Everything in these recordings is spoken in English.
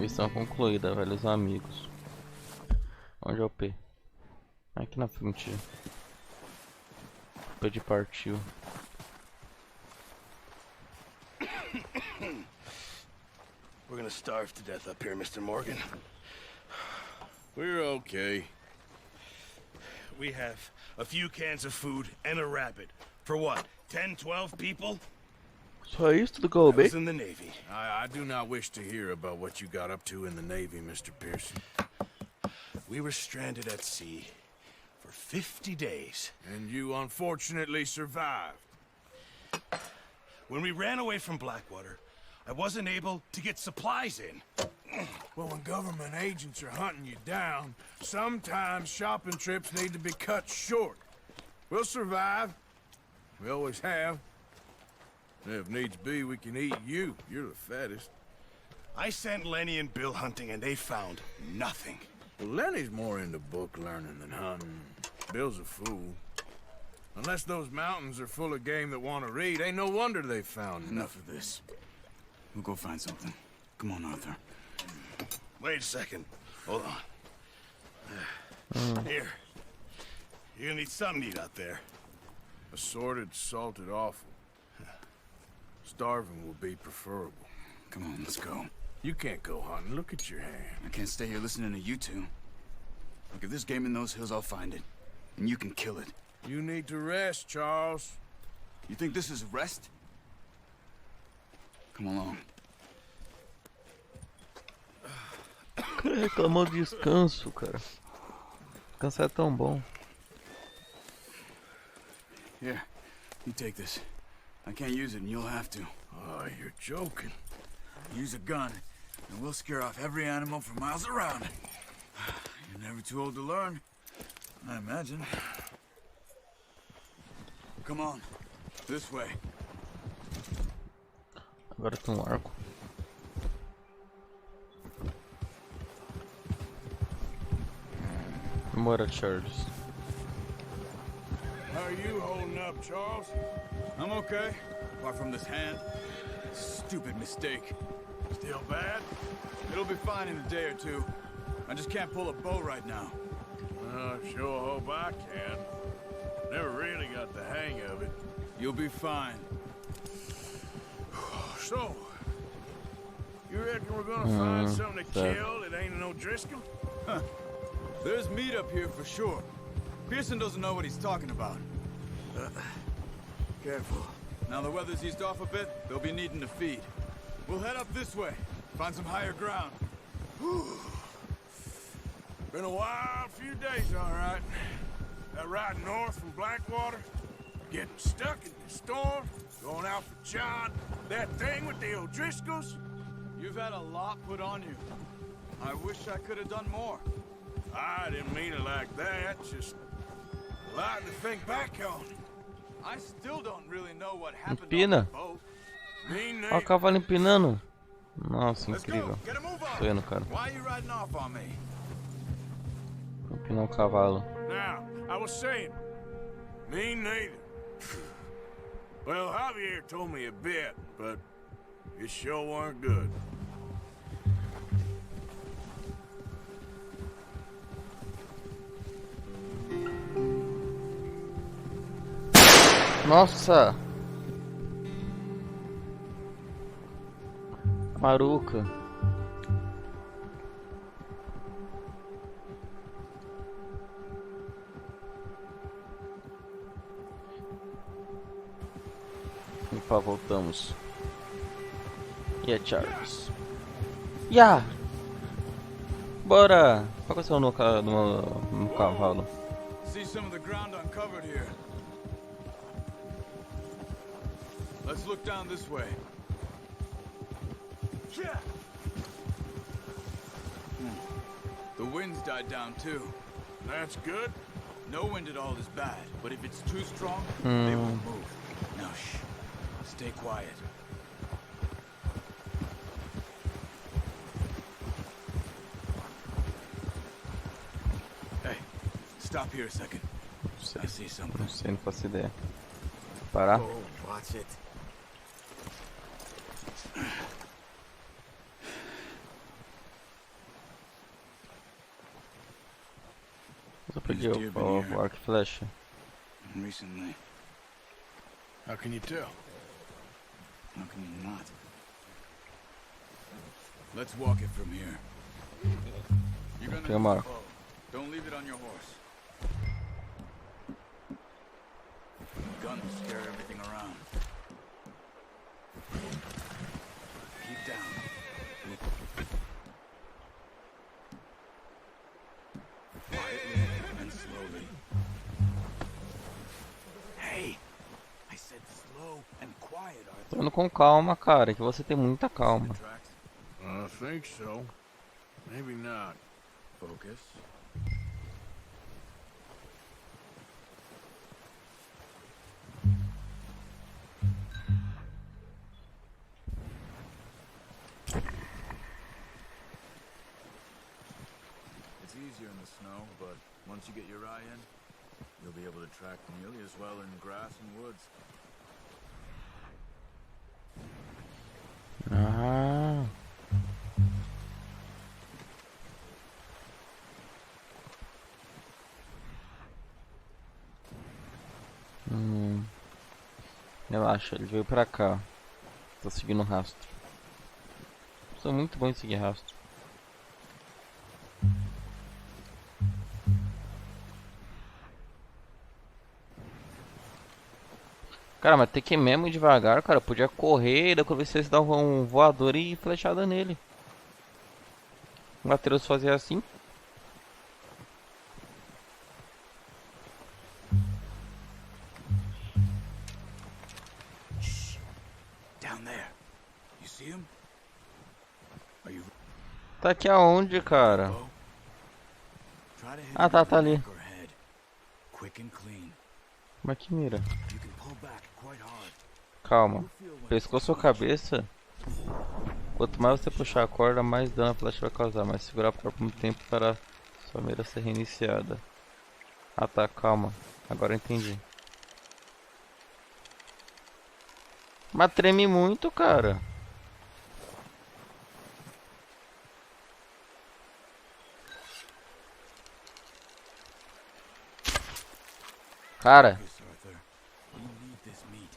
Missão concluída, velhos amigos. Onde é o P? Aqui na frente. O P de partiu. We're gonna starve to death up here, Mr. Morgan. We're okay. We have a few cans of food and a rabbit. For what, 10, 12 people? Só isso tudo que eu I roubei? was in the Navy. I do not wish to hear about what you got up to in the Navy, Mr. Pearson. We were stranded at sea for 50 days. And you unfortunately survived. When we ran away from Blackwater, I wasn't able to get supplies in. Well, when government agents are hunting you down, sometimes shopping trips need to be cut short. We'll survive. We always have. If needs be, we can eat you. You're the fattest. I sent Lenny and Bill hunting and they found nothing. Well, Lenny's more into book learning than hunting. Bill's a fool. Unless those mountains are full of game that want to read, ain't no wonder they found Enough of this. We'll go find something. Come on, Arthur. Wait a second. Hold on. Here. You're gonna need something to eat out there. Assorted, salted offal. Starving will be preferable. Come on, let's go. You can't go hunting. Look at your hand. I can't stay here listening to you two. Look, if there's game in those hills, I'll find it. And you can kill it. You need to rest, Charles. You think this is rest? Come along. Reclamou de descanso, cara. Descansar é tão bom. Here, you take this. I can't use it, and you'll have to. Oh, you're joking. Use a gun, and we'll scare off every animal for miles around. You're never too old to learn, I imagine. Come on, this way. Agora tem um arco. Bora, Charles. How are you holding up, Charles? I'm okay, apart from this hand. Stupid mistake. Still bad? It'll be fine in a day or two. I just can't pull a bow right now. I sure hope I can. Never really got the hang of it. You'll be fine. So, you reckon we're gonna find something to kill that ain't no Driscoll? Huh. There's meat up here for sure. Pearson doesn't know what he's talking about. Careful. Now the weather's eased off a bit, they'll be needing to feed. We'll head up this way, find some higher ground. Been a wild few days, all right. That ride north from Blackwater, getting stuck in the storm, going out for John, that thing with the O'Driscolls. You've had a lot put on you. I wish I could have done more. I didn't mean it like that, just a lot to think back on. I still don't really know what happened Empina. on the boat. Me Olha o neither. cavalo empinando. Nossa, Let's go. incrível. Get a move Tô on. vendo, cara. Why are you riding off on me? Empinar o cavalo. Now, I was saying, me neither. Well, Javier told me a bit, but it sure weren't good. Nossa! Maruca. Opa, voltamos. E a Charles. Ya! Bora! Qual que é o seu no cavalo? See some of the ground uncovered here. Let's look down this way. The wind's died down too. That's good. No wind at all is bad, but if it's too strong, they won't move. Now shh. Stay quiet. Hey, stop here a second. I see something. Não sei, não faço ideia. Parar? Oh, watch it. Só peguei o arco e flecha. Recently. How can you tell? How can you not? Let's walk it from here. You're gonna Peguei use uma the arco. bow. Don't leave it on your horse. Gun will scare everything around. Keep down. Quietly and slowly. Hey! I said slow and quiet, Tô Arthur. indo com calma, cara, que você tem muita calma. Tracks. I think so. Maybe not. Focus. It's easier in the snow, but once you get your eye in, you'll be able to track nearly as well in grass and woods. Ah. Relaxa, ele veio pra cá. Tô seguindo o rastro. Sou muito bom em seguir rastro. Cara, mas tem que ir mesmo devagar, cara. Podia correr, da vez vocês davam um voador e flechada nele. O Atreus fazia assim. Down there. You see him? Are you Tá aqui aonde, cara? low? Try to hit Ah, him tá, with tá the ali. neck or head. Quick and clean. Como é que mira? You can pull back quite hard. Calma. You'll feel when Pescoço ou cabeça? Quanto mais você puxar a corda, mais dano a flecha vai causar. Mas segurar por um tempo para sua mira ser reiniciada. Ah tá, calma. Agora eu entendi. Mas treme muito, cara. Cara, focus, Arthur. You need this meat.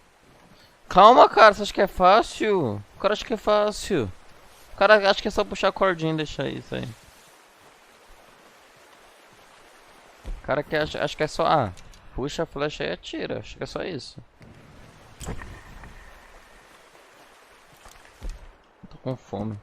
calma, cara. Você acha que é fácil? O cara acha que é fácil. O cara acha que é só puxar a cordinha e deixar isso aí. O cara que acha que é só... Ah, puxa a flecha e atira. Acho que é só isso. Tô com fome.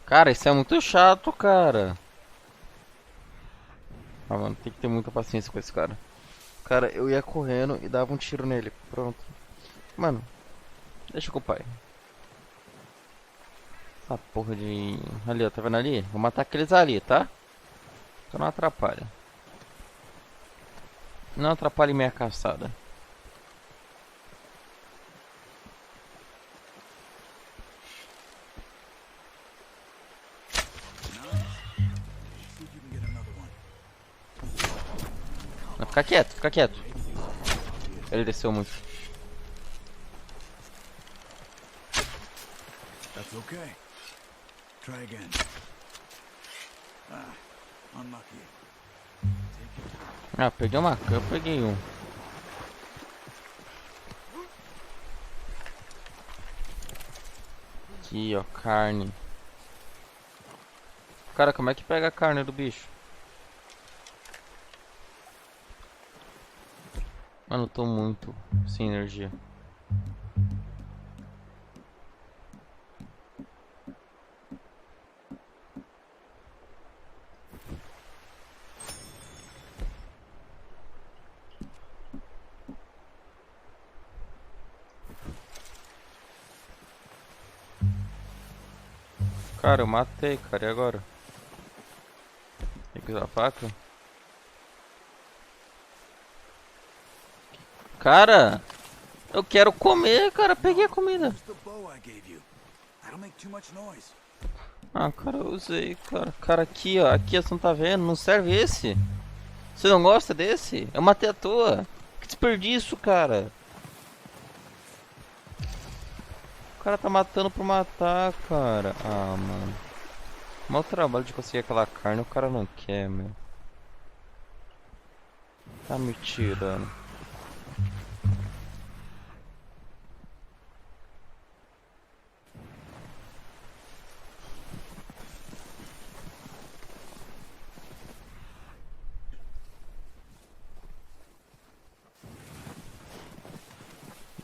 Cara, isso é muito chato, cara. Ah, mano, tem que ter muita paciência com esse cara. Cara, eu ia correndo e dava um tiro nele. Pronto. Mano, deixa com o pai. Essa porra de... Ali, ó, tá vendo ali? Vou matar aqueles ali, tá? Então não atrapalha. Não atrapalhe minha caçada. See if you can get another one. Não, fica quieto, fica quieto. Ele desceu muito. That's okay. Try again. Ah, unlucky. Take your time. Ah, peguei uma... Eu peguei um. Aqui, ó, carne. Cara, como é que pega a carne do bicho? Mano, eu tô muito sem energia. Cara, eu matei, cara, e agora? Tem que usar a faca? Cara, eu quero comer, cara, peguei a comida. Use the bow I gave you. That'll make too much noise. Ah, cara, eu usei, cara. Cara, aqui, ó, aqui você não tá vendo, não serve esse. Você não gosta desse? Eu matei à toa. Que desperdício, cara. O cara tá matando por matar, cara. Ah, mano. Mal trabalho de conseguir aquela carne, o cara não quer, meu. Tá me tirando.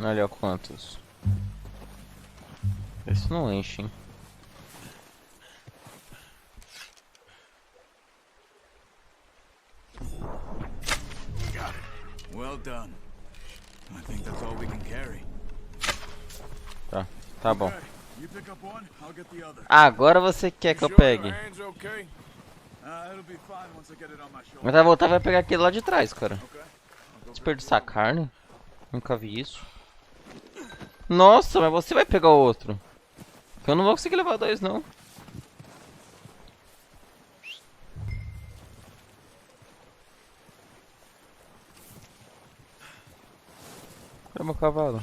Olha quantos. Esse não enche, hein? Well done. I think that's all we can carry. Tá bom. Okay, you pick up one, I'll get the other. Agora você quer que eu Sure pegue. your hand's okay? It'll be fine once I get it on my shoulder. Mas vai voltar e vai pegar aquele lá de trás, cara. Okay. I'll go Desperdiçar carne? Nunca vi isso. Nossa, mas você vai pegar o outro. Eu não vou conseguir levar dois, não. Cadê meu cavalo?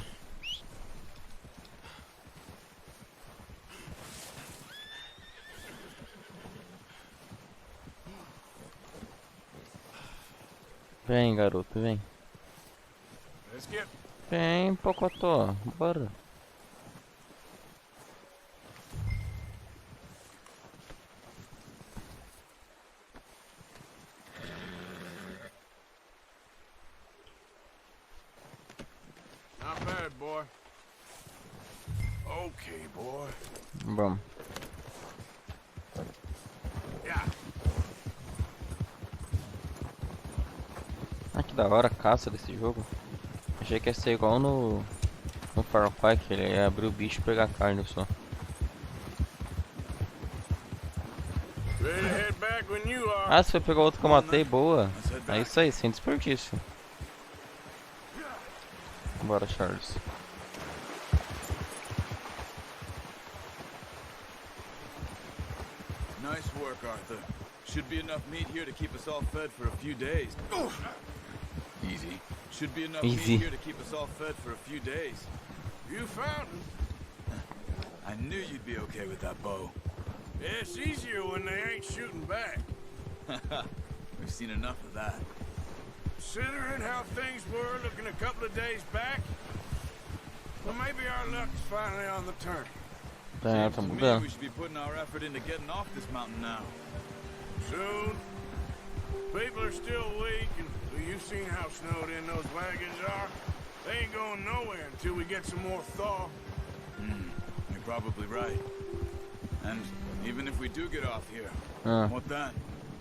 Vem, garoto, vem. Let's get. Vem, Pocotó. Bora. Not bad, boy. Okay, boy. Vamos. Yeah. Ah, que da hora a caça desse jogo. Achei que ia ser igual no Far Cry, que ele ia abrir o bicho e pegar carne só. Ready to head back when you are. Ah, você vai pegar o outro que eu matei, boa. É isso aí, sem desperdício. Bora, Charles. Nice work, Arthur. Should be enough meat here to keep us all fed for a few days. Easy. Should be enough Easy. meat here to keep us all fed for a few days. You found him. I knew you'd be okay with that bow. It's easier when they ain't shooting back. We've seen enough of that. Considering how things were looking a couple of days back, well, maybe our luck's finally on the turn. Tá, tá To me, mudando. we should be putting our effort into getting off this mountain now. Soon. People are still weak, and well, you've seen how snowed in those wagons are. They ain't going nowhere until we get some more thaw. You're probably right. And even if we do get off here, Ah, what then?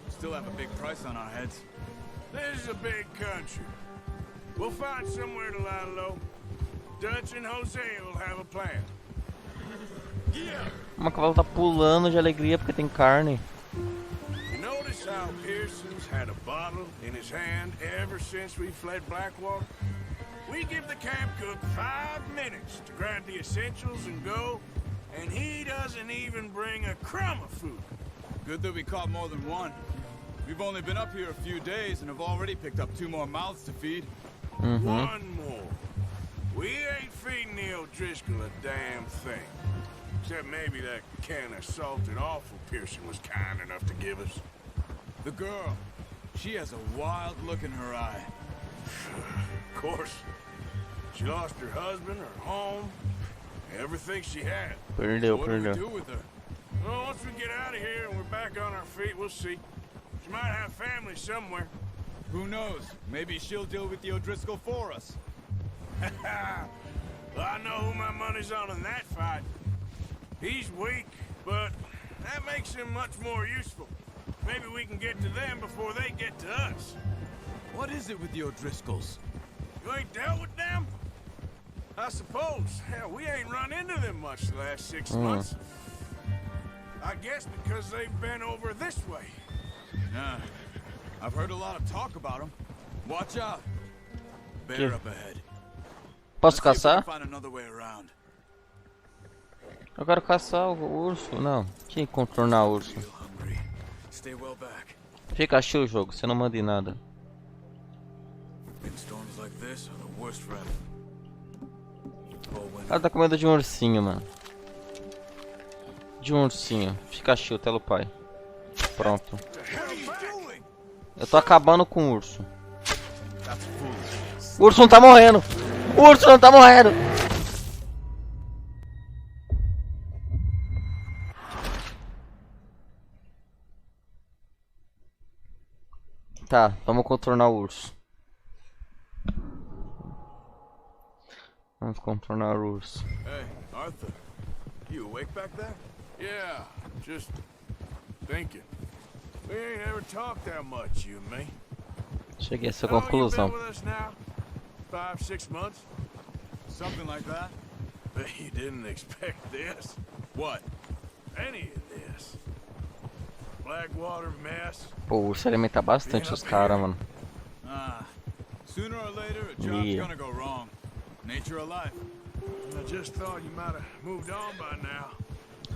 Still have a big price on our heads. This is a big country. We'll find somewhere to lie low. Dutch and Jose will have a plan. o cavalo tá pulando de alegria porque tem carne. You notice how Pearson's had a bottle in his hand ever since we fled Blackwater? We give the camp cook 5 minutes to grab the essentials and go, and he doesn't even bring a crumb of food. Good that we caught more than one. We've only been up here a few days and have already picked up 2 more mouths to feed. One more. We ain't feeding the O'Driscoll a damn thing. Except maybe that can of salted offal Pearson was kind enough to give us. The girl, she has a wild look in her eye. Of course. She lost her husband, her home, everything she had. Perdeu, What do we perdeu. do with her? Well, once we get out of here and we're back on our feet, we'll see. She might have family somewhere. Who knows? Maybe she'll deal with the O'Driscoll for us. Well, I know who my money's on in that fight. He's weak, but that makes him much more useful. Maybe we can get to them before they get to us. What is it with the O'Driscolls? You ain't dealt with them? I suppose. Hell, we ain't run into them much the last 6 months. I guess because they've been over this way. Nah, I've heard a lot of talk about them. Watch out. Bear Que? up ahead. Posso Let's see if we caçar? can find another way around. Eu quero caçar o urso. Não. Que contornar o urso? Feel hungry. Stay well back. Fica chill o jogo, você não manda em nada. In storms like this are the worst forever. O cara tá com medo de um ursinho, mano. De um ursinho. Fica chill, telo pai. Pronto. Eu tô acabando com o urso. O urso não tá morrendo! O urso não tá morrendo! Tá, vamos contornar o urso. Vamos contornar o urso. Hey, Arthur. You awake back there? Yeah, just thinking. We ain't ever talked that much, you and me. Cheguei a essa How long you conclusão. been with us now? 5, 6 months? Something like that? Bet you didn't expect this. What? Any of this. Blackwater mess. Pô, o urso alimenta bastante os caras, mano. Ah, sooner or later a job's Yeah. gonna go wrong. Nature of life. I just thought you might have moved on by now.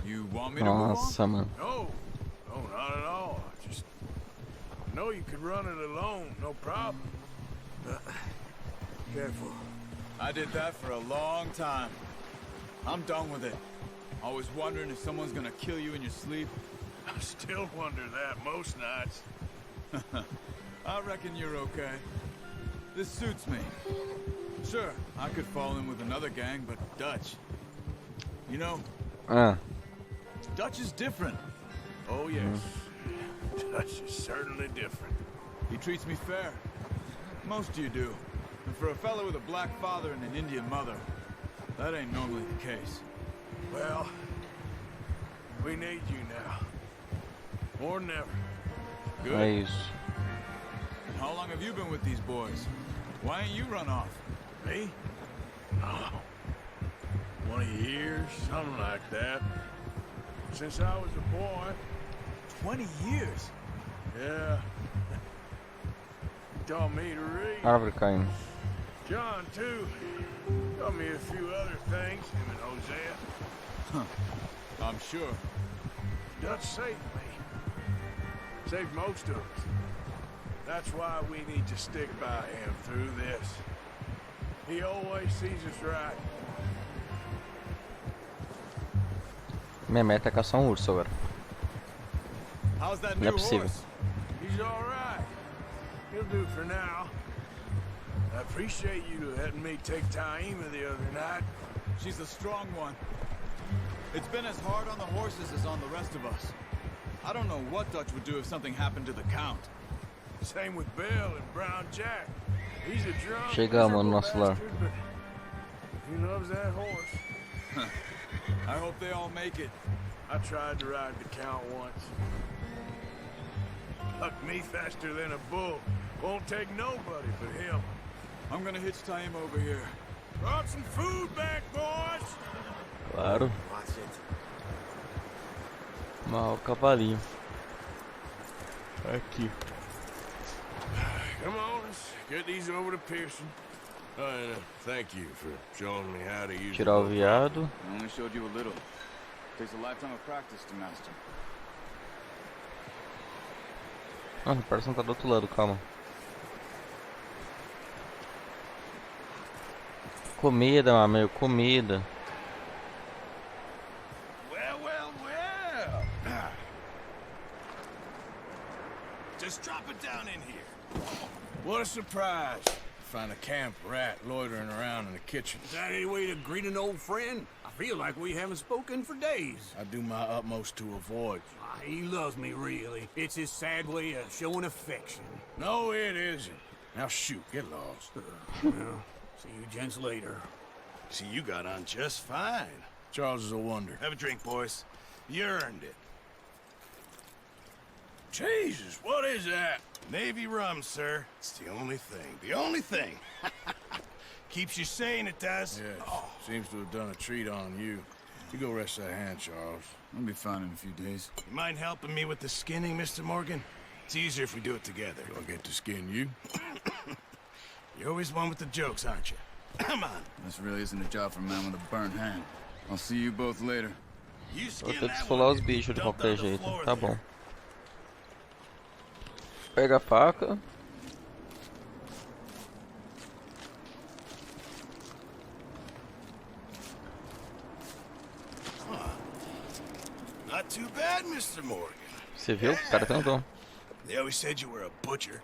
You want me to move on? Nossa, mano. No, no, not at all. Just know you could run it alone, no problem. Careful. I did that for a long time. I'm done with it. Always wondering if someone's gonna kill you in your sleep. I still wonder that most nights. I reckon you're okay. This suits me. Sure, I could fall in with another gang, but Dutch. You know, Ah, Dutch is different. Oh, yes. Dutch is certainly different. He treats me fair. Most of you do. And for a fellow with a black father and an Indian mother, that ain't normally the case. Well, we need you now. More than ever. é Good. isso. And how long have you been with these boys? Why ain't you run off? Me? Oh. 20 years, something like that. Since I was a boy. 20 years? Yeah. He taught me to read. Árvore caindo. John, too. Taught me a few other things, him and Hosea. I'm sure. Dutch saved me. Saved most of us. That's why we need to stick by him through this. He always sees us right. Minha meta é caçar um urso agora. How's that Não é new possível. horse? He's all right. He'll do for now. I appreciate you letting me take Taima the other night. She's a strong one. It's been as hard on the horses as on the rest of us. I don't know what Dutch would do if something happened to the Count. Same with Bill and Brown Jack. He's a drunk, Chegamos no miserable nosso lar. bastard, but he loves that horse. I hope they all make it. I tried to ride the Count once. Bucked me faster than a bull. Won't take nobody but him. I'm gonna hitch Taima over here. Brought some food back, boys. Claro. Watch it. Mal cavalinho. Aqui. Come on, let's get these over to Pearson. And thank you for showing me how to use Tirar o viado. I only showed you a little. Takes a lifetime of practice to master. Ah, o parça não tá do outro lado, calma. Comida, meu amigo, comida. Well, well, well. Just drop it down in here. What a surprise. Find a camp rat loitering around in the kitchen. Is that any way to greet an old friend? I feel like we haven't spoken for days. I do my utmost to avoid you. He loves me, really. It's his sad way of showing affection. No, it isn't. Now shoot, get lost. Well, see you gents later. See, you got on just fine. Charles is a wonder. Have a drink, boys. You earned it. Jesus, what is that? Navy rum, sir. It's the only thing. The only thing. Keeps you sane, it does. Yes, seems to have done a treat on you. You go rest that hand, Charles. I'll be fine in a few days. You mind helping me with the skinning, Mr. Morgan? It's easier if we do it together. Do I get to skin you? You're always one with the jokes, aren't you? Come on. This really isn't a job for a man with a burnt hand. I'll see you both later. You Vou skin ter que that esfolar one os and bichos de dump qualquer on the jeito. floor Tá there. bom. Pega a faca. Not too bad, Mr. Morgan. Você viu? O cara tem um dom. They always said you were a butcher.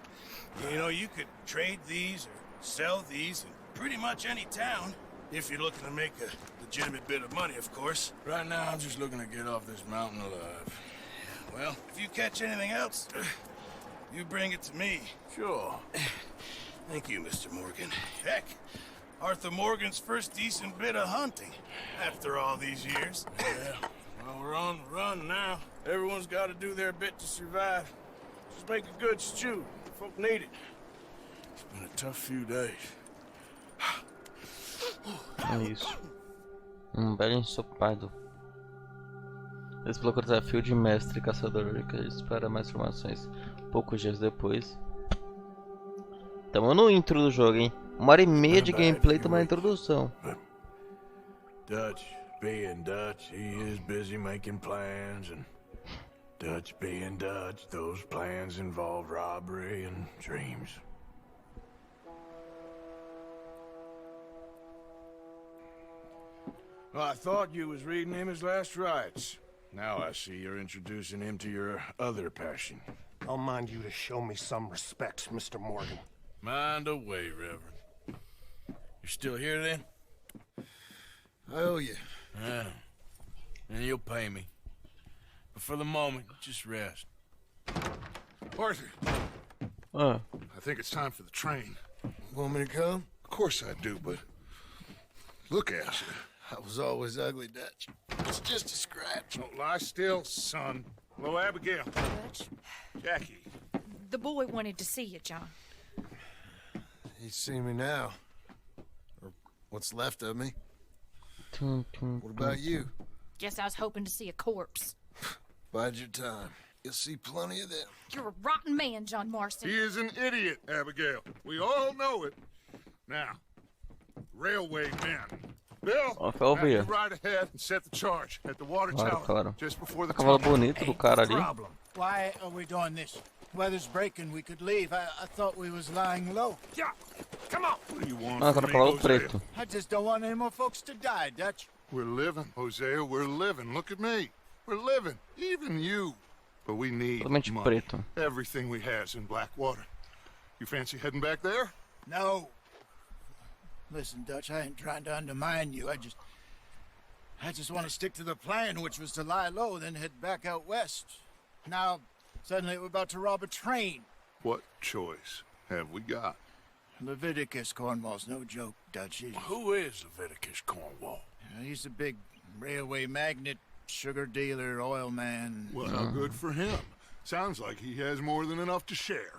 You know, you could trade these or sell these in pretty much any town. If you're looking to make a legitimate bit of money, of course. Right now, I'm just looking to get off this mountain alive. Well, if you catch anything else, you bring it to me. Sure. Thank you, Mr. Morgan. Heck, Arthur Morgan's first decent bit of hunting after all these years. Yeah. Well, we're on the run now. Everyone's got to do their bit to survive. Just make a good stew. Folk need it. It's been a tough few days. É isso. Belo ensopado. Desbloqueou o desafio de mestre caçador, que espera mais informações. Poucos dias depois. Tamo no intro do jogo, hein? 1h30 de gameplay, tamo na introdução. Dutch, being Dutch, he is busy making plans, and Dutch being Dutch, those plans involve robbery and dreams. Well, I thought you was reading him his last rites. Now I see you're introducing him to your other passion. I'll mind you to show me some respect, Mr. Morgan. Mind away, Reverend. You're still here then? I owe you. Yeah. And you'll pay me. But for the moment, just rest. Arthur, Ah, I think it's time for the train. Want me to come? Of course I do, but look at you. I was always ugly, Dutch. It's just a scratch. Don't lie still, son. Hello, Abigail. Dutch, Jackie. the boy wanted to see you, John. You see me now. Or what's left of me. What about you? Guess I was hoping to see a corpse. Bide your time. You'll see plenty of them. You're a rotten man, John Marston. He is an idiot, Abigail. We all know it. Now, railway men. Bill, Ó, foi have you ouvir. ride ahead and set the charge at the water Claro, tower claro. just before the Cavalo tunnel. bonito do cara ali. Problem. Why are we doing this? Weather's breaking. We could leave. I thought we was lying low. Yeah, come on. What do you want Ah, from cara, me, cavalo Hosea? preto. I just don't want any more folks to die, Dutch. We're living, Hosea. We're living. Look at me. We're living. Even you. But we need Totalmente money. preto. Everything we has in Blackwater. You fancy heading back there? No. Listen, Dutch, I ain't trying to undermine you. I just want to stick to the plan, which was to lie low, then head back out west. Now, suddenly we're about to rob a train. What choice have we got? Leviticus Cornwall's no joke, Dutch. Who is Leviticus Cornwall? He's a big railway magnate, sugar dealer, oil man. Well, good for him. Sounds like he has more than enough to share.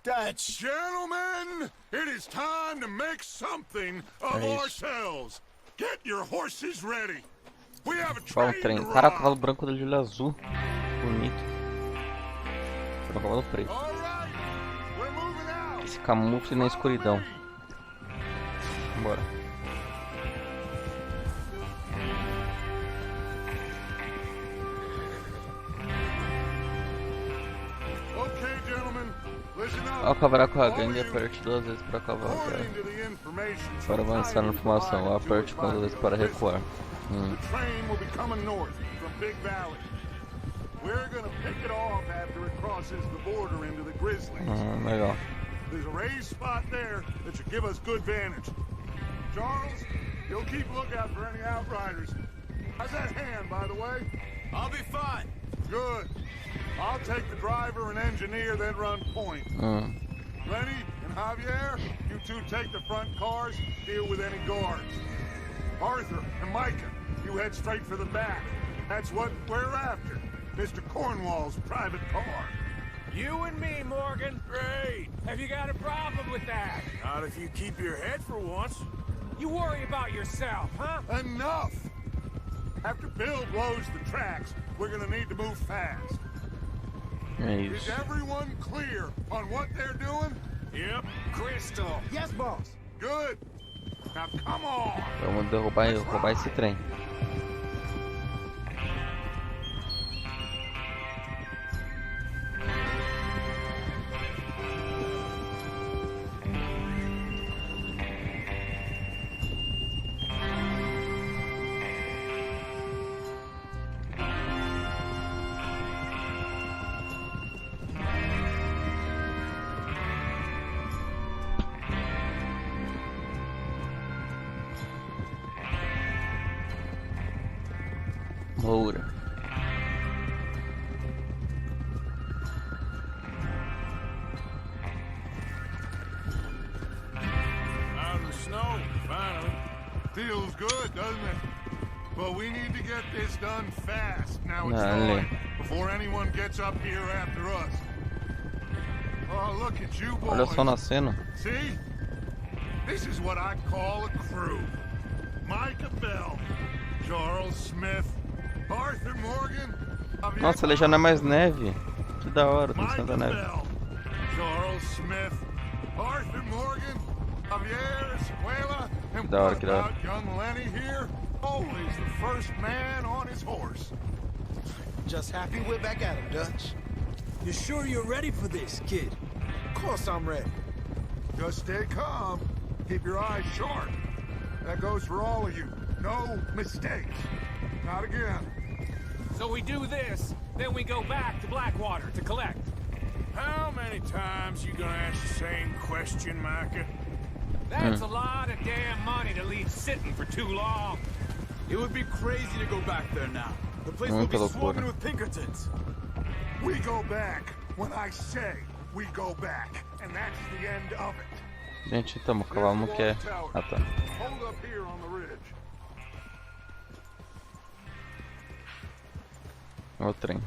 Dutch! Gentlemen, it is time to make something of É isso. ourselves. Get your horses ready. We have a Qual train o trem? to Caraca, rob. cavalo branco dele de olho azul. Bonito. Agora o cavalo preto. All right, we're moving out. Que se camufle na escuridão. Bora. Okay, gentlemen, listen up. Ao cavalgar com a All gangue, you, aperte 2 vezes para cavalgar. according to the information Para avançar na formação, aperte com 2 vezes para recuar. The train will be coming north from Big Valley. We're gonna pick it off after it crosses the border into the Grizzlies. Legal. There's a raised spot there that should give us good vantage. Charles, you'll keep lookout for any outriders. How's that hand, by the way? I'll be fine. Good. I'll take the driver and engineer, then run point. Lenny and Javier, you two take the front cars, deal with any guards. Arthur and Micah, you head straight for the back. That's what we're after. Mr. Cornwall's private car. You and me, Morgan. Great. Have you got a problem with that? Not if you keep your head for once. You worry about yourself, huh? Enough! After Bill blows the tracks, we're gonna need to move fast. É Is isso. everyone clear on what they're doing? Yep. Crystal. Yes, boss. Good. Now come on. Vamos roubar esse trem. Moura. Out of the snow, finally. Feels good, doesn't it? But we need to get this done fast. Now it's Dale. thawing, before anyone gets up here after us. Oh, look at you boys. Olha só nascendo. See? This is what I call a crew. Micah Bell, Charles Smith, Arthur Morgan. Nossa, ele já não é mais neve. Que da hora, tem Micah tanta neve. Bell, Charles Smith, Arthur Morgan, Javier Escuela, and Que da hora, what que da hora. about young Lenny here? Always the first man on his horse. Just happy we're back at him, Dutch. You sure you're ready for this, kid? Of course I'm ready. Just stay calm. Keep your eyes sharp. That goes for all of you. No mistakes. Not again. So we do this, then we go back to Blackwater to collect. How many times you gonna ask the same question, Micah? That's a lot of damn money to leave sitting for too long. It would be crazy to go back there now. The place will be Muita swarming loucura. with Pinkertons. We go back when I say we go back. And that's the end of it. Gente, então, o cavalo não quer. Ah, tá. Hold up here on the ridge. Olha o trem.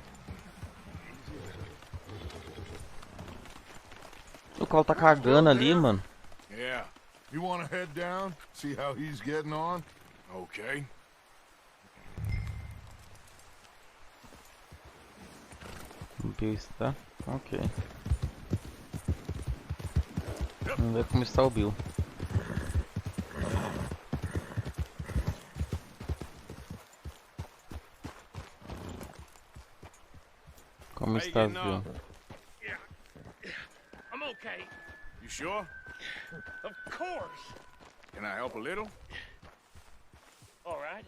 O cavalo tá cagando ali, mano. Yeah. You want to head down? See how he's getting on? Okay. Bill está? Ok. Vamos ver como está o Bill. Como está o Bill? I'm okay. You sure? Of course. Can I help a little? All right.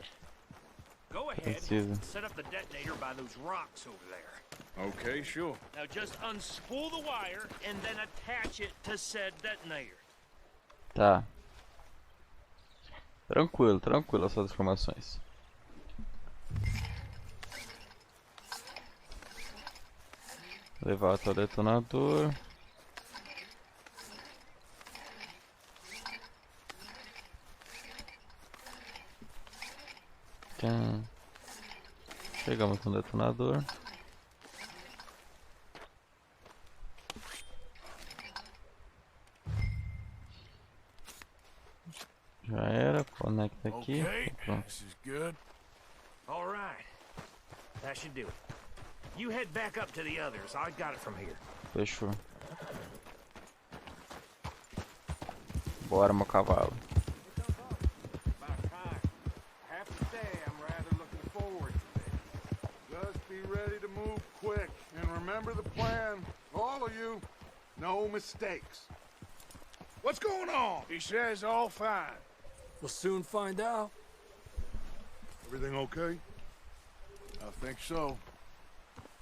Go ahead. Precisa. Set up the detonator by those rocks over there. Okay, sure. Now just unspool the wire and then attach it to said detonator. Tá. Tranquilo, tranquilo essas informações. Levar até o detonador. Tá. Chegamos no detonador. Já era, conecta aqui. Okay, Pronto. this is good. All right. That should do it. You head back up to the others. I got it from here. Fechou. Bora, meu cavalo. About time. I have to say, I'm rather looking forward to this. Just be ready to move quick. And remember the plan. All of you, no mistakes. What's going on? He says all fine. We'll soon find out. Everything okay? I think so.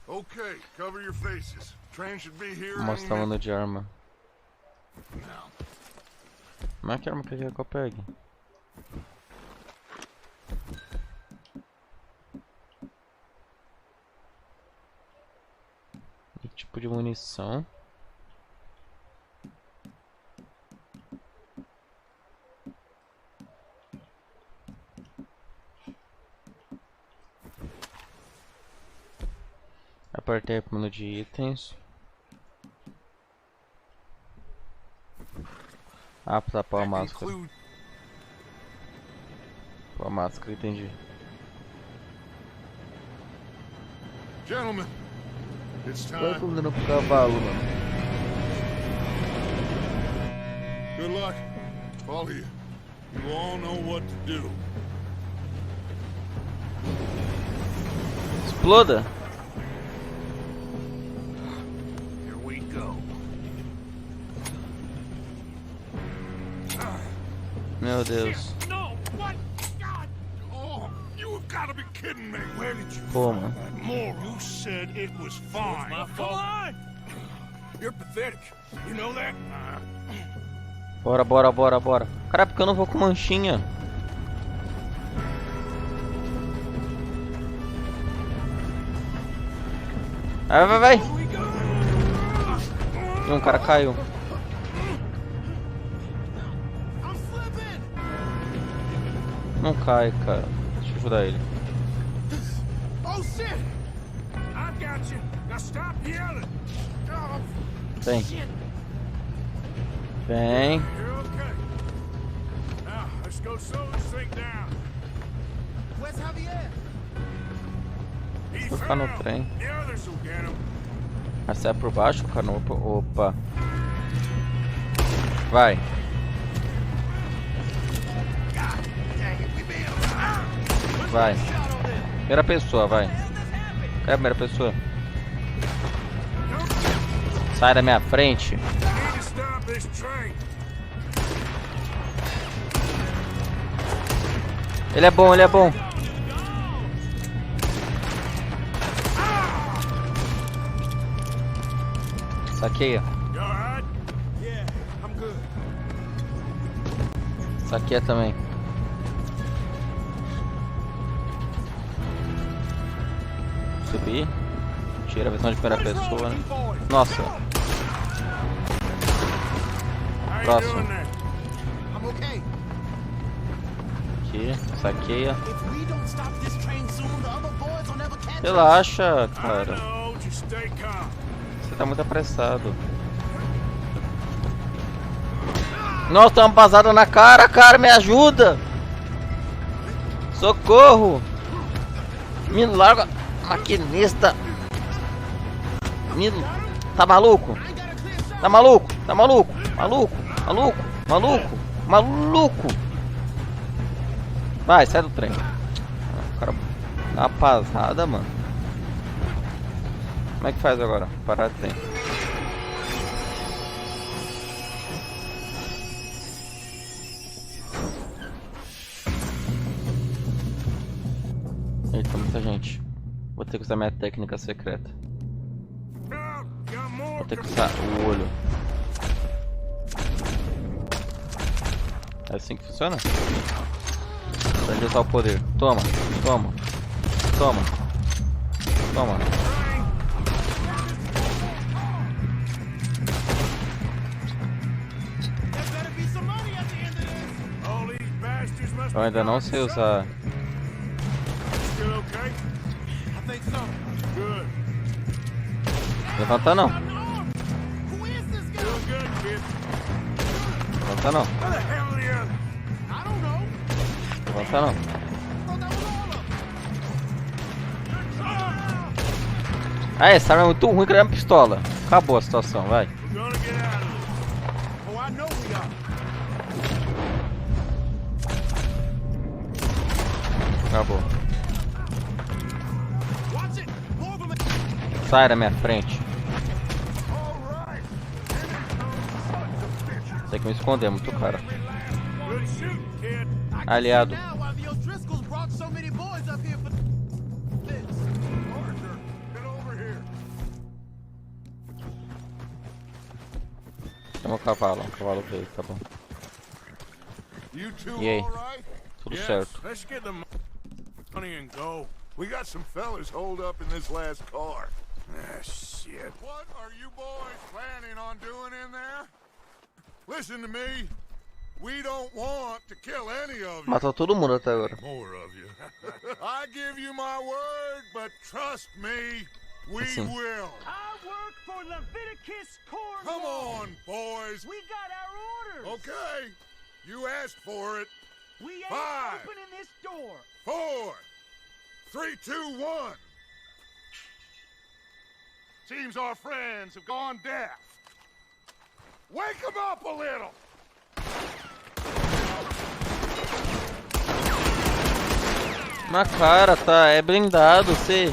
Okay, cover your faces. Train should be here. Vou mostrar o mano de arma. Mas que arma que eu pegue? Que tipo de munição? Apertei o menu de itens. Ah, pra pôr a máscara. Pôr a máscara, entendi. Gentlemen, it's Vai time. combinando pro cavalo, mano. Good luck, all of you. You all know what to do. Exploda. Here we go. Meu Deus. No, what? God! Oh, you have got to be kidding me. Where did you Pô, find mano. that moron? You said it was fine. Come on! You're pathetic. You know that? Bora, bora, bora, bora. Cara, porque eu não vou com manchinha? Vai, vai, vai. E um cara caiu. Não cai, cara. Deixa eu ajudar ele. Oh shit! I got you. Now stop yelling. Oh, Vem. shit. Vem. You're okay. Now let's go slow this thing down. Where's Javier? He Vou ficar no fell. trem. The others will get him. Mas sai por baixo, cara. Opa. Vai. Vai. Primeira pessoa, vai. Quer a primeira pessoa? Sai da minha frente. Need to stop this train. Ele é bom, ele é bom. Saqueia. You alright? Yeah, I'm good. Saqueia também. Subir. Tira a versão de primeira pessoa, né? Nossa. How you Próximo. doing there? I'm okay. Aqui. Saqueia. If we don't stop this train soon, the other boys will never catch us. Relaxa, I cara. know, just stay calm. Você tá muito apressado. Nossa, tem uma pasada na cara, me ajuda! Socorro! Me larga, maquinista! Tá maluco? Tá maluco? Tá maluco? Maluco? Maluco? Maluco? Maluco? Vai, sai do trem. O cara dá uma pasada, mano. Como é que faz agora? Parar de trem. Eita, muita gente. Vou ter que usar minha técnica secreta. Vou ter que usar o olho. É assim que funciona? Pra usar o poder. Toma, toma, toma, toma. Eu ainda não sei usar. Still okay? I think so. Good. Levanta não. Who is this guy? Doing good, kid. Levanta não. Where the hell are the others? I don't know. Levanta não. Thought that was all of them. Ah, essa arma é muito ruim que é uma pistola. Acabou a situação, vai. We're gonna get out of this. Oh, I know we are. Acabou. Watch it. More of them. Sai da minha frente. Tem que me esconder, muito cara. Good shoot, kid. Aliado. Now, why the O'Driscolls brought so many boys up here for this. Arthur, get over here. Chama o cavalo veio, tá bom. You two E aí? all right? Tudo Yes, certo. let's get the money and go. We got some fellas holed up in this last car. Ah, shit. What are you boys planning on doing in there? Listen to me. We don't want to kill any of you. Matou todo mundo até agora. More of you. I give you my word, but trust me, we Assim. will. I work for Leviticus Corps. Come on, boys. We got our orders. Okay. You asked for it. We ain't 5, opening this door. 4, 3, 2, 1. Seems our friends have gone deaf. Wake them up a little! Na cara, tá? É blindado, sei.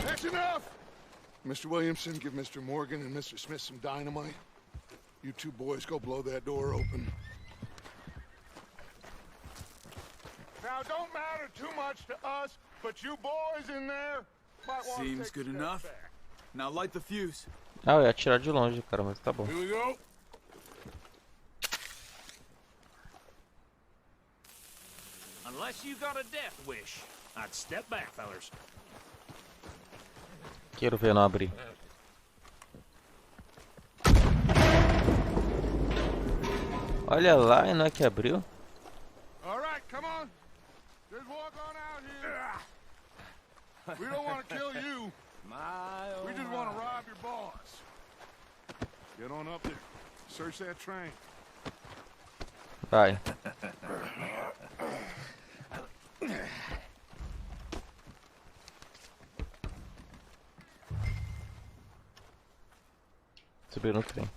That's enough! Mr. Williamson, give Mr. Morgan and Mr. Smith some dynamite. You two boys go blow that door open. Now, don't matter too much to us, but you boys in there might want to Seems take good a step enough. back. Now light the fuse. Ah, eu ia atirar de longe, cara, mas tá bom. Here we go. Unless you got a death wish, I'd step back, fellers. Quero ver não abrir. Olha lá, e não é que abriu? All right, come on. Just walk on out here. We don't want to kill you. We just want to rob your boss. Get on up there. Search that train. Vai. Subir no trem.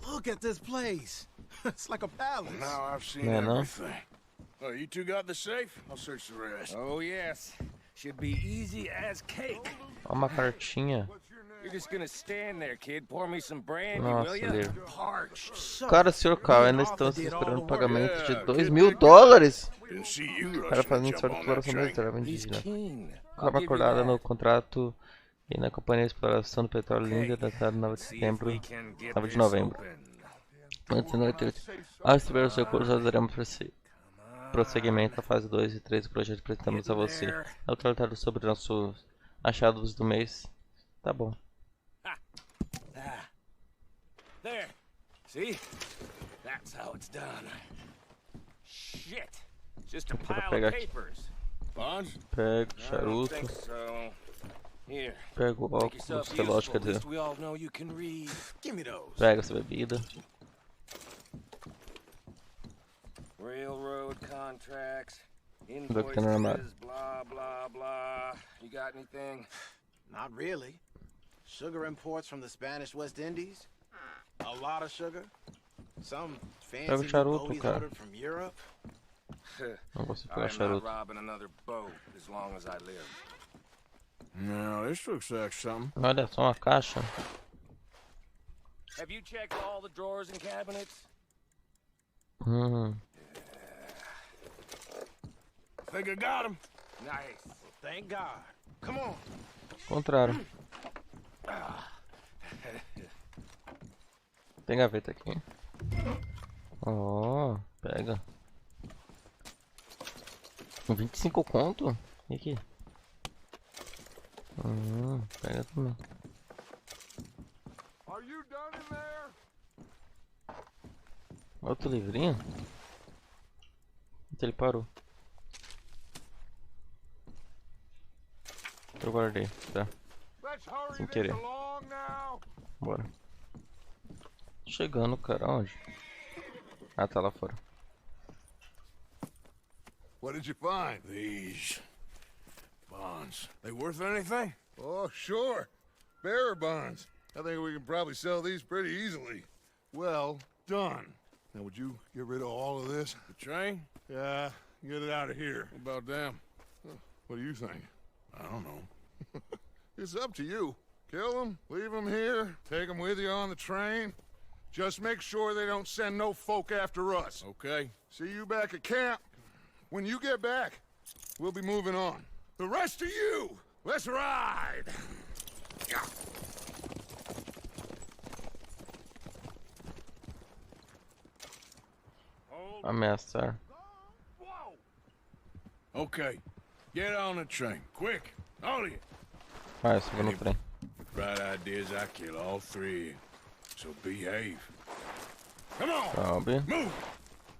Look at this place. It's like a palace. Now I've seen Yeah, no? everything. Oh, you two got the safe? I'll search the rest. Oh, yes. Should be easy as cake. Ó, uma cartinha. You're just gonna stand there, kid. Pour me some brandy, Nossa, will ya? livro. Parched. Cara, Sr. Cal, ainda estamos esperando o pagamento de $2.000. Didn't see you Para rushing fazer to sorte jump de on that exploração da train. reserva He's indígena. keen. I'll Conforme give you acordada no that. contrato e na Companhia de Exploração do Petróleo Linda, datado 9 de setembro, 9 de novembro. Antes da noite, ao receber os recursos, nós daremos prosseguimento à fase 2 e 3 do projeto que apresentamos a você. É o tratado sobre nossos achados do mês. Tá bom. There. See? That's how it's done. Shit. Just a Aqui, vou pile pegar of aqui. papers. Bonds? Pego I don't charuto, think so. Here. pego Make óculos, yourself relógio, useful. quer At least dizer. we all know you can read. Give me those. Pega essa bebida. Railroad contracts, Look in the armoire. invoices, blah, blah, blah. You got anything? Not really. Sugar imports from the Spanish West Indies. A lot of sugar. Some fancy new charuto, boats cara. ordered from Europe. Não consigo I'm pegar not charuto. robbing another boat as long as I live. No, this looks like something. Olha só uma caixa. Have you checked all the drawers and cabinets? Think I got him. Nice. Thank God. Come on. Contrário. Tem gaveta aqui. Ó, pega. 25 conto? E aqui? Pega também. Are you done in there? Outro livrinho? Ele parou. Eu guardei, tá? Let's hurry Sem this querer. along now. Bora. Chegando, cara, onde? Ah, tá lá fora. What did you find? These bonds. They worth anything? Oh, sure. Bearer bonds. I think we can probably sell these pretty easily. Well done. Now, would you get rid of all of this? The train? Yeah, get it out of here. What about them? What do you think? I don't know. It's up to you. Kill them, leave them here, take them with you on the train. Just make sure they don't send no folk after us. Okay. See you back at camp. When you get back, we'll be moving on. The rest of you, let's ride! Ameaçar. Okay. Get on the train. Quick. All of you. Ah, eu subo no trem. Right ideas, I kill all three. So behave. Come on. Sobe. Move.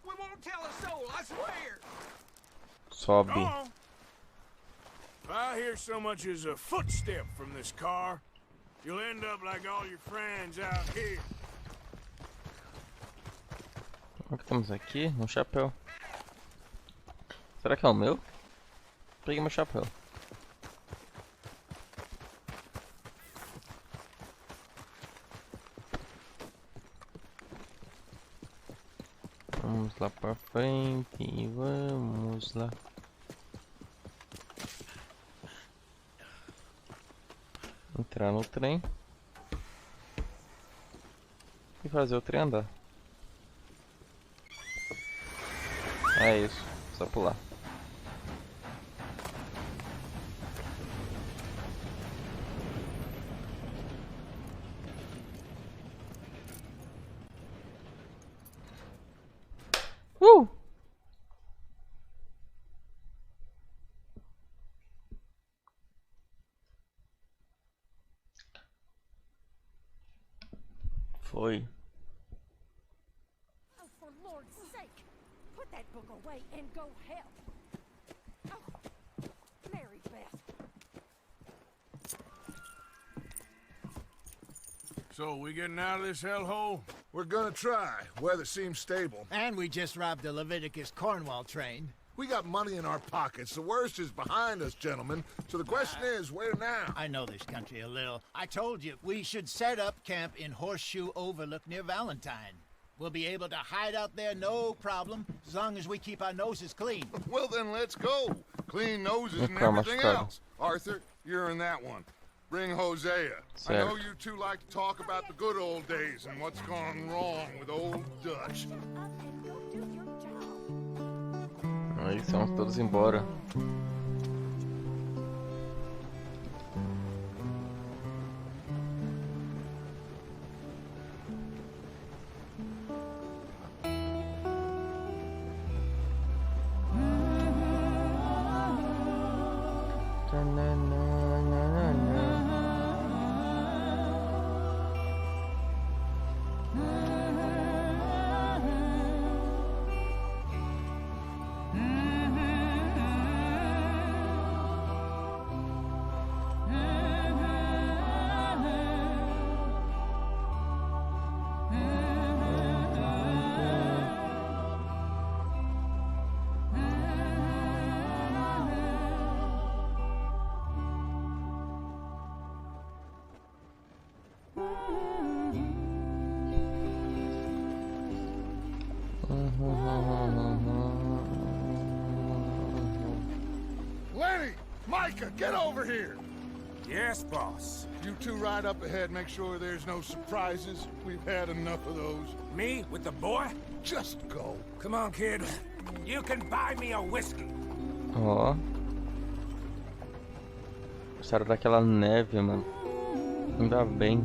We won't tell a soul, I swear. Sobe. Come on. If I hear so much as a footstep from this car, you'll end up like all your friends out here. O que temos aqui? Um chapéu. Será que é o meu? Peguei meu chapéu. Vamos lá pra frente e vamos lá. Entrar no trem. E fazer o trem andar. É isso, só pular. Foi. Oh, for Lord's sake, put that book away and go help. Oh, Mary Beth. So, we getting out of this hellhole? We're gonna try. Weather seems stable. And we just robbed the Leviticus Cornwall train. We got money in our pockets. The worst is behind us, gentlemen. So the question is, where now? I know this country a little. I told you, we should set up camp in Horseshoe Overlook near Valentine. We'll be able to hide out there no problem, as long as we keep our noses clean. Well, then let's go. Clean noses and Calma, everything cara. else. Arthur, you're in that one. Bring Hosea. I know you two like to talk about the good old days and what's gone wrong with old Dutch. Aí vamos todos embora. Lenny! Micah, get over here! Yes, boss. You two ride up ahead, make sure there's no surprises. We've had enough of those. Me with the boy? Just go. Come on, kid. You can buy me a whiskey. Ó. Gostaram daquela neve, mano. Ainda bem.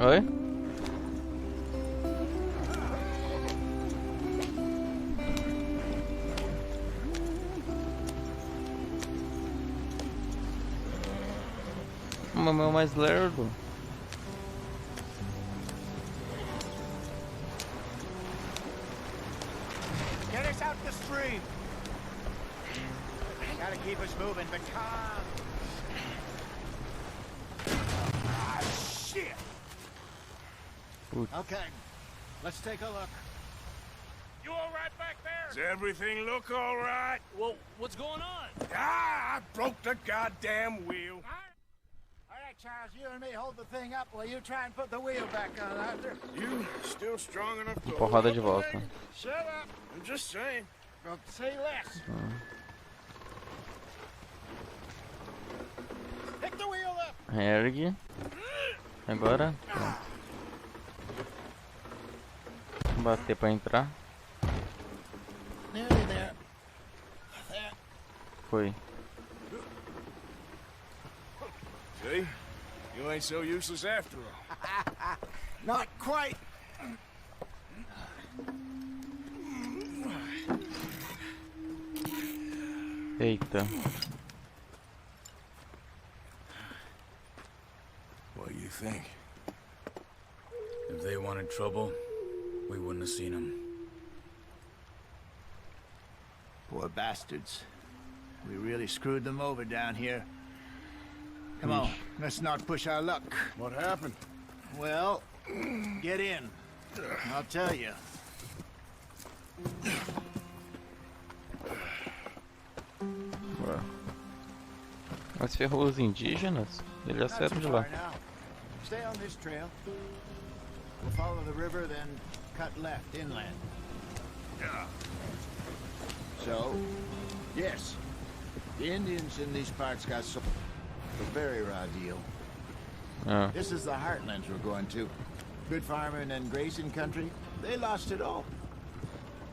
Oi? O meu mais lerdo. Get us out the stream. Gotta keep us moving, but calm. Ah, shit! Okay, let's take a look. You all right back there? Does everything look all right? Well, what's going on? Ah, I broke the goddamn wheel. All right, Charles, you and me hold the thing up while you try and put the wheel back on, Arthur. You still strong enough to Porrada de volta. Shut up. I'm just saying. Don't say less. Pick the wheel up. Ergue. Agora. Pronto. Bater pra entrar. Nearly there. There. Foi. See? You ain't so useless after all. Not quite. Eita. What do you think? If they wanted trouble, we wouldn't have seen them. Poor bastards. We really screwed them over down here. Come on, let's not push our luck. What happened? Well, get in. I'll tell you. Mas ferrou os indígenas? Eles já saíram de lá. Stay on this trail. We'll follow the river, then cut left inland. Yeah. So, yes, the Indians in these parts got a very raw deal. Oh. This is the heartlands we're going to. Good farming and grazing country. They lost it all.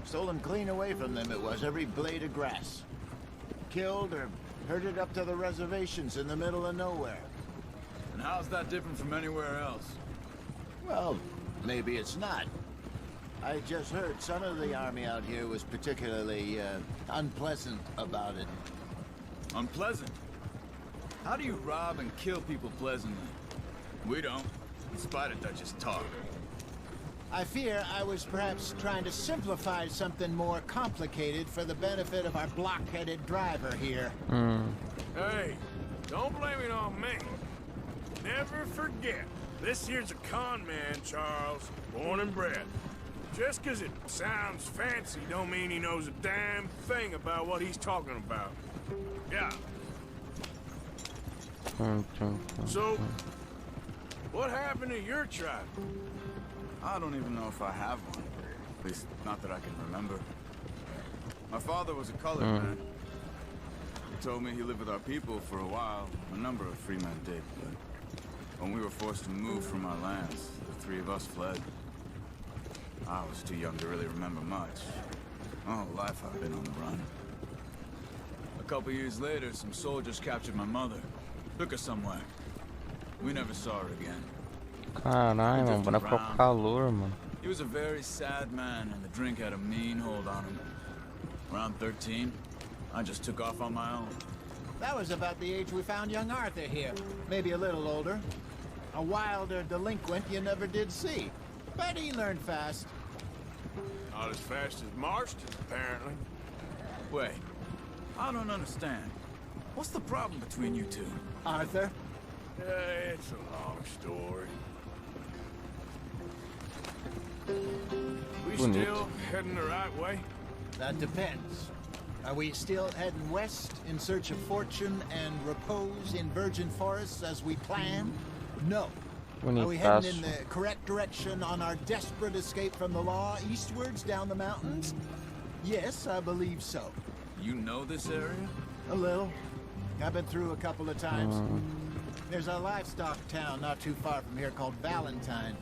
Stolen clean away from them it was, every blade of grass. Killed or herded up to the reservations in the middle of nowhere. And how's that different from anywhere else? Well, maybe it's not. I just heard some of the army out here was particularly unpleasant about it. Unpleasant? How do you rob and kill people pleasantly? We don't, in spite of Dutch's talk. I fear I was perhaps trying to simplify something more complicated for the benefit of our block-headed driver here. Hey, don't blame it on me. Never forget, this here's a con man, Charles, born and bred. Just 'cause it sounds fancy don't mean he knows a damn thing about what he's talking about. Yeah. So, what happened to your tribe? I don't even know if I have one. At least, not that I can remember. My father was a colored man. He told me he lived with our people for a while. A number of free men did, but when we were forced to move from our lands, the three of us fled. I was too young to really remember much. My whole life I've been on the run. A couple years later, some soldiers captured my mother. Took her somewhere. We never saw her again. Caralho, mano, bora pro calor, mano. He was a very sad man, and the drink had a mean hold on him. Around 13, I just took off on my own. That was about the age we found young Arthur here. Maybe a little older. A wilder delinquent you never did see. But he learned fast. Not as fast as Marston, apparently. Wait, I don't understand. What's the problem between you two? Arthur? It's a long story. We still heading the right way? That depends. Are we still heading west in search of fortune and repose in virgin forests as we planned? No. Are we heading in the correct direction on our desperate escape from the law eastwards down the mountains? Yes, I believe so. You know this area? A little. I've been through a couple of times. There's a livestock town not too far from here called Valentine.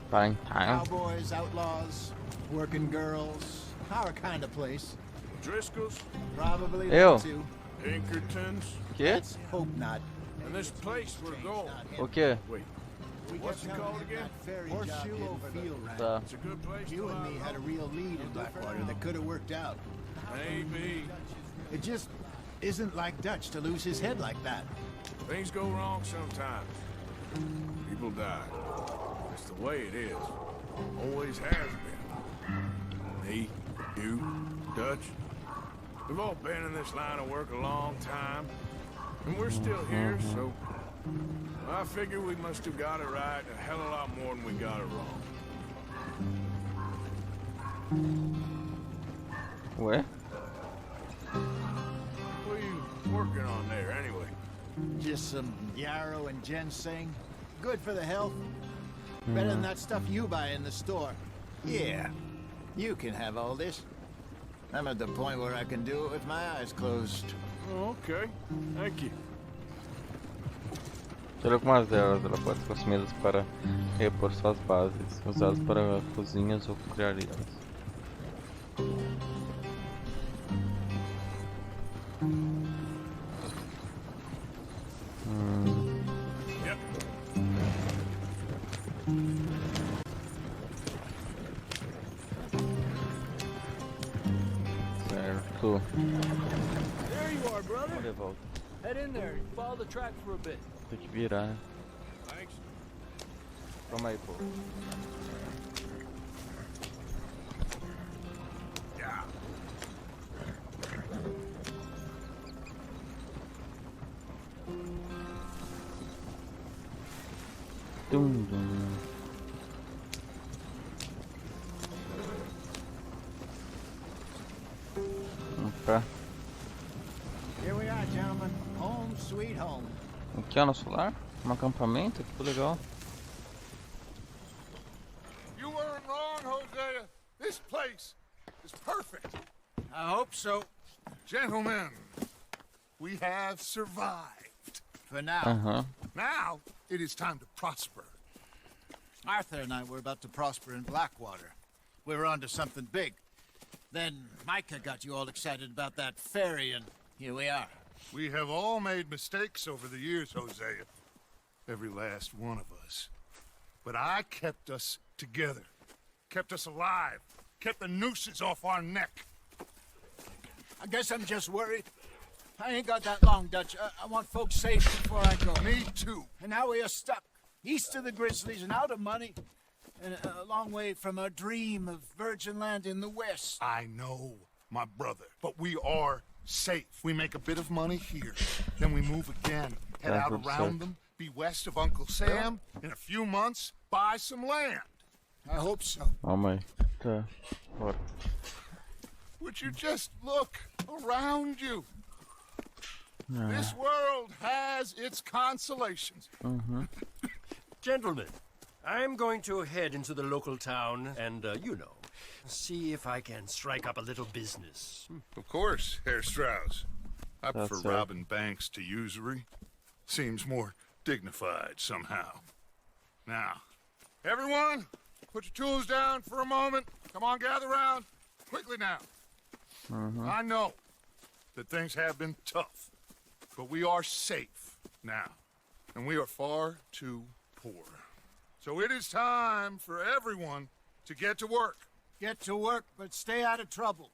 Cowboys, outlaws, working girls, our kind of place. Driscoll's? Probably Eu. too. Pinkertons? Let's hope not. And this place we're going. O quê? Wait. What's it called again? Horseshoe Field. Tá. It's a good place. You and me had a real lead in Blackwater that could have worked out. Maybe. It just isn't like Dutch to lose his head like that. Things go wrong sometimes. People die. It's the way it is. Always has been. Me, you, Dutch. We've all been in this line of work a long time. And we're still here, so I figure we must have got it right a hell of a lot more than we got it wrong. Ué? What are you working on there, anyway? Just some yarrow and ginseng. Good for the health. Better than that stuff you buy in the store. Yeah, you can have all this. I'm at the point where I can do it with my eyes closed. Oh, okay. Thank you. Olha algumas delas, ela pode ser consumidas para repor suas bases, usadas para cozinhas ou criarias. Yep. Certo. There you are, brother. Vamos de volta. Head in there and follow the track for a bit. Tem que virar. Thanks. Calma aí, pô. Yeah. Dum, dum. Opa. Here we are, gentlemen. Home sweet home. Aqui é o nosso lar? Um acampamento? Que legal. You weren't wrong, Hosea. This place is perfect. I hope so. Gentlemen, we have survived. For now. Now, it is time to prosper. Arthur and I were about to prosper in Blackwater. We were onto something big. Then Micah got you all excited about that ferry, and here we are. We have all made mistakes over the years, Hosea. Every last one of us. But I kept us together. Kept us alive. Kept the nooses off our neck. I guess I'm just worried. I ain't got that long, Dutch. I want folks safe before I go. Me too. And now we are stuck. East of the Grizzlies and out of money. And a long way from our dream of virgin land in the west. I know, my brother. But we are safe. We make a bit of money here. Then we move again. Head out around them. Be west of Uncle Sam. In a few months, buy some land. I hope so. Oh my. What? Would you just look around you? This world has its consolations. Gentlemen, I'm going to head into the local town and, you know, see if I can strike up a little business. Of course, Herr Strauss. I That's prefer it. robbing banks to usury. Seems more dignified somehow. Now, everyone, put your tools down for a moment. Come on, gather round. Quickly now. I know that things have been tough, but we are safe now, and we are far too poor. So it is time for everyone to get to work. Get to work, but stay out of trouble.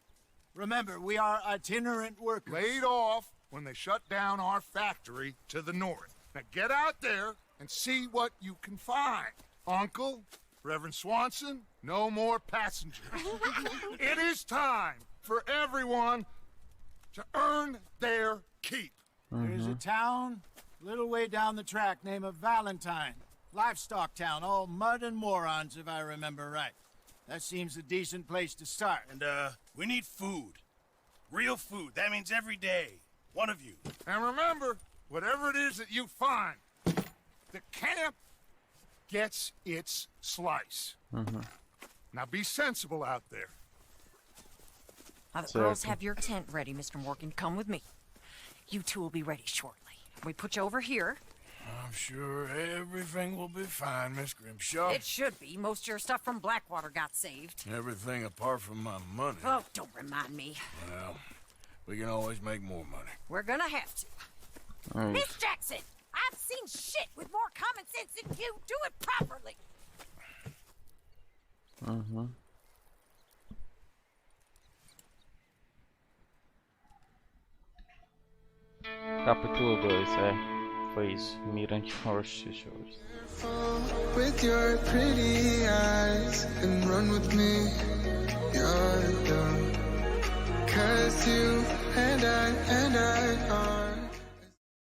Remember, we are itinerant workers. Laid off when they shut down our factory to the north. Now get out there and see what you can find. Uncle, Reverend Swanson, no more passengers. It is time for everyone to earn their keep. There's a town a little way down the track named Valentine. Livestock town, all mud and morons, if I remember right. That seems a decent place to start. And, we need food. Real food. That means every day. One of you. And remember, whatever it is that you find, the camp gets its slice. Now be sensible out there. Now the girls have your tent ready, Mr. Morgan. Come with me. You two will be ready shortly. We put you over here. I'm sure everything will be fine, Miss Grimshaw. It should be. Most of your stuff from Blackwater got saved. Everything apart from my money. Oh, don't remind me. Well, we can always make more money. We're gonna have to. Miss Jackson, I've seen shit with more common sense than you. Do it properly. Capítulo 2, foi isso. Mirante Horse Shores. With your pretty eyes and run with me, you're done. 'Cause you and I are